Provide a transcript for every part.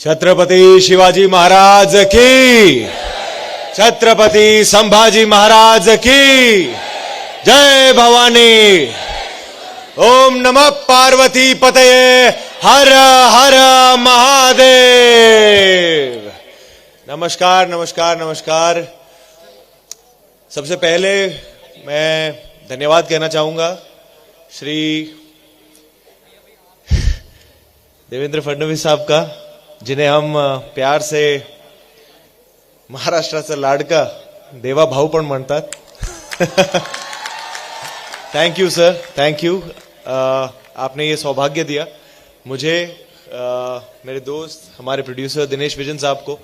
छत्रपति शिवाजी महाराज की, छत्रपति संभाजी महाराज की जय भवानी। ओम नमः पार्वती पतये, हर हर महादेव। नमस्कार नमस्कार नमस्कार। सबसे पहले मैं धन्यवाद कहना चाहूंगा श्री देवेंद्र फडणवीस साहब का, जिन्हें हम प्यार से महाराष्ट्राचा लाडका देवा भाऊ पण म्हणतात। Thank you sir, thank you. आपने ये सौभाग्य दिया मुझे, मेरे दोस्त, हमारे प्रोड्यूसर दिनेश विजन साहब को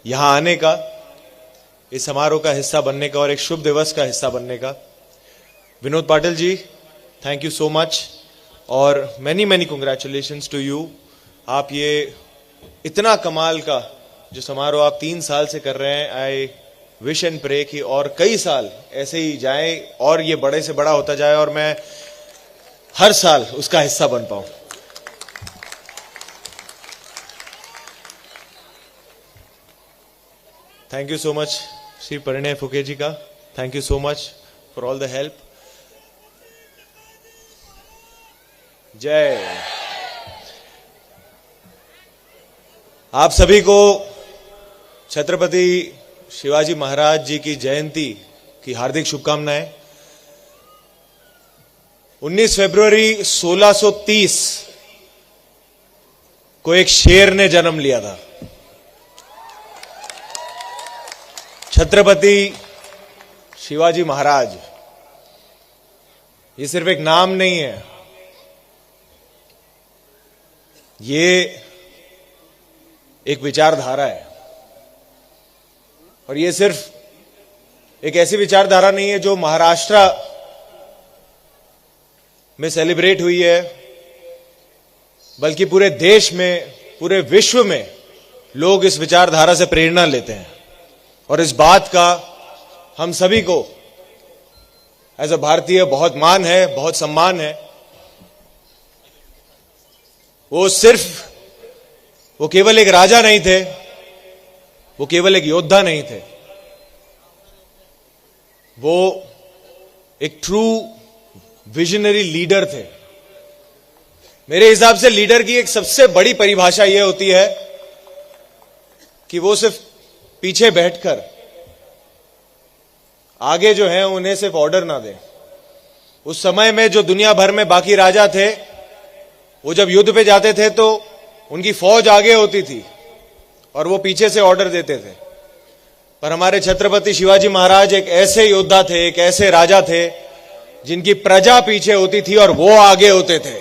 यहां आने का, इस समारोह का हिस्सा बनने का और एक शुभ दिवस का हिस्सा बनने का। Vinod Patil ji, thank you so much और many many congratulations to you. आप ये इतना कमाल का जो समारोह आप 3 साल से कर रहे हैं, आई विश एंड प्रे कि और कई साल ऐसे ही जाएं और ये बड़े से बड़ा होता जाए और मैं हर साल उसका हिस्सा बन पाऊं। Thank you so much Shri Parinay Phuke जी का, thank you so much for all the help. जय। आप सभी को छत्रपति शिवाजी महाराज जी की जयंती की हार्दिक शुभकामनाएं। 19 फरवरी 1630 को एक शेर ने जन्म लिया था। छत्रपति शिवाजी महाराज, ये सिर्फ एक नाम नहीं है, ये एक विचारधारा है। और ये सिर्फ एक ऐसी विचारधारा नहीं है जो महाराष्ट्र में सेलिब्रेट हुई है, बल्कि पूरे देश में, पूरे विश्व में लोग इस विचारधारा से प्रेरणा लेते हैं। और इस बात का हम सभी को एज अ भारतीय बहुत मान है, बहुत सम्मान है। वो केवल एक राजा नहीं थे, वो केवल एक योद्धा नहीं थे, वो एक ट्रू विजनरी लीडर थे। मेरे हिसाब से लीडर की एक सबसे बड़ी परिभाषा यह होती है कि वो सिर्फ पीछे बैठकर आगे जो है उन्हें सिर्फ ऑर्डर ना दे। उस समय में जो दुनिया भर में बाकी राजा थे, वो जब युद्ध पे जाते थे तो उनकी फौज आगे होती थी और वो पीछे से ऑर्डर देते थे। पर हमारे छत्रपति शिवाजी महाराज एक ऐसे योद्धा थे, एक ऐसे राजा थे जिनकी प्रजा पीछे होती थी और वो आगे होते थे।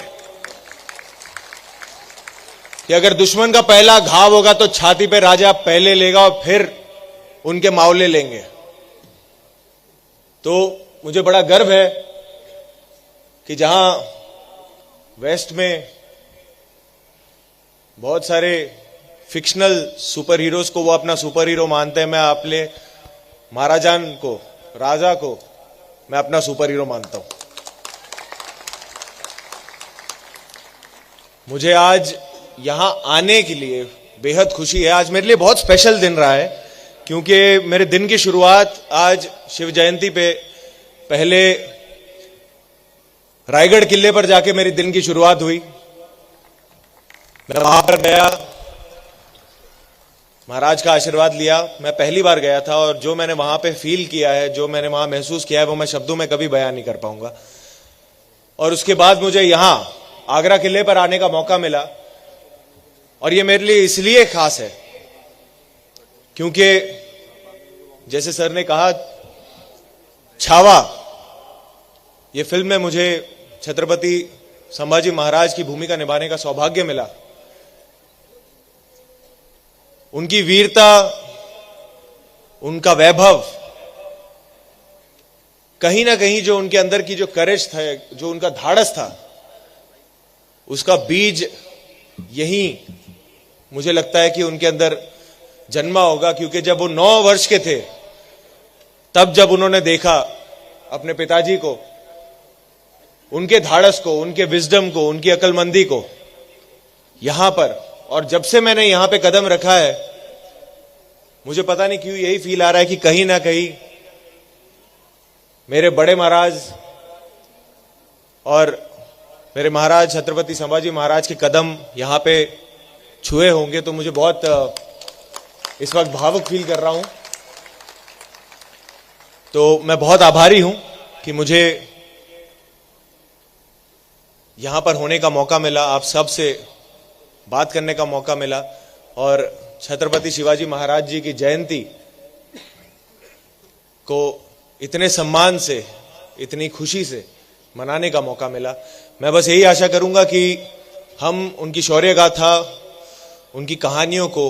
कि अगर दुश्मन का पहला घाव होगा तो छाती पे राजा पहले लेगा और फिर उनके मावले लेंगे। तो मुझे बड़ा गर्व है कि जहां वेस्ट में बहुत सारे फिक्शनल सुपर हीरोज को वो अपना सुपर हीरो मानते हैं, मैं अपने महाराजान को, राजा को मैं अपना सुपर हीरो मानता हूं। मुझे आज यहां आने के लिए बेहद खुशी है। आज मेरे लिए बहुत स्पेशल दिन रहा है, क्योंकि मेरे दिन की शुरुआत आज शिव जयंती पे पहले रायगढ़ किले पर जाके मेरी दिन की शुरुआत हुई। मैं वहां पर गया, महाराज का आशीर्वाद लिया। मैं पहली बार गया था और जो मैंने वहां पे फील किया है, जो मैंने वहां महसूस किया है, वो मैं शब्दों में कभी बयान नहीं कर पाऊंगा। और उसके बाद मुझे यहां आगरा किले पर आने का मौका मिला और ये मेरे लिए इसलिए खास है क्योंकि जैसे सर ने कहा, छावा ये फिल्म में मुझे छत्रपति संभाजी महाराज की भूमिका निभाने का सौभाग्य मिला। उनकी वीरता, उनका वैभव, कहीं ना कहीं जो उनके अंदर की जो करेज था, जो उनका धाड़स था, उसका बीज यही मुझे लगता है कि उनके अंदर जन्मा होगा। क्योंकि जब वो 9 वर्ष के थे, तब जब उन्होंने देखा अपने पिताजी को, उनके धाड़स को, उनके विजडम को, उनकी अक्लमंदी को यहां पर और जब से मैंने यहां पे कदम रखा है, मुझे पता नहीं क्यों यही फील आ रहा है कि कहीं ना कहीं मेरे बड़े महाराज और मेरे महाराज छत्रपति संभाजी महाराज के कदम यहां पे छुए होंगे। तो मुझे बहुत इस वक्त भावुक फील कर रहा हूं। तो मैं बहुत आभारी हूं कि मुझे यहां पर होने का मौका मिला, आप सब से बात करने का मौका मिला और छत्रपति शिवाजी महाराज जी की जयंती को इतने सम्मान से, इतनी खुशी से मनाने का मौका मिला। मैं बस यही आशा करूंगा कि हम उनकी शौर्य गाथा, उनकी कहानियों को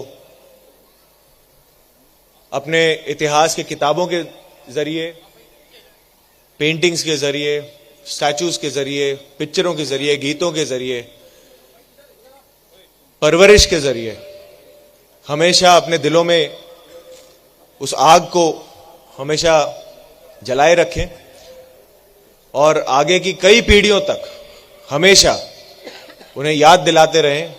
अपने इतिहास के किताबों के जरिए, पेंटिंग्स के जरिए, स्टैचूज के जरिए, पिक्चरों के जरिए, गीतों के जरिए, परवरिश के जरिए हमेशा अपने दिलों में उस आग को हमेशा जलाए रखें और आगे की कई पीढ़ियों तक हमेशा उन्हें याद दिलाते रहें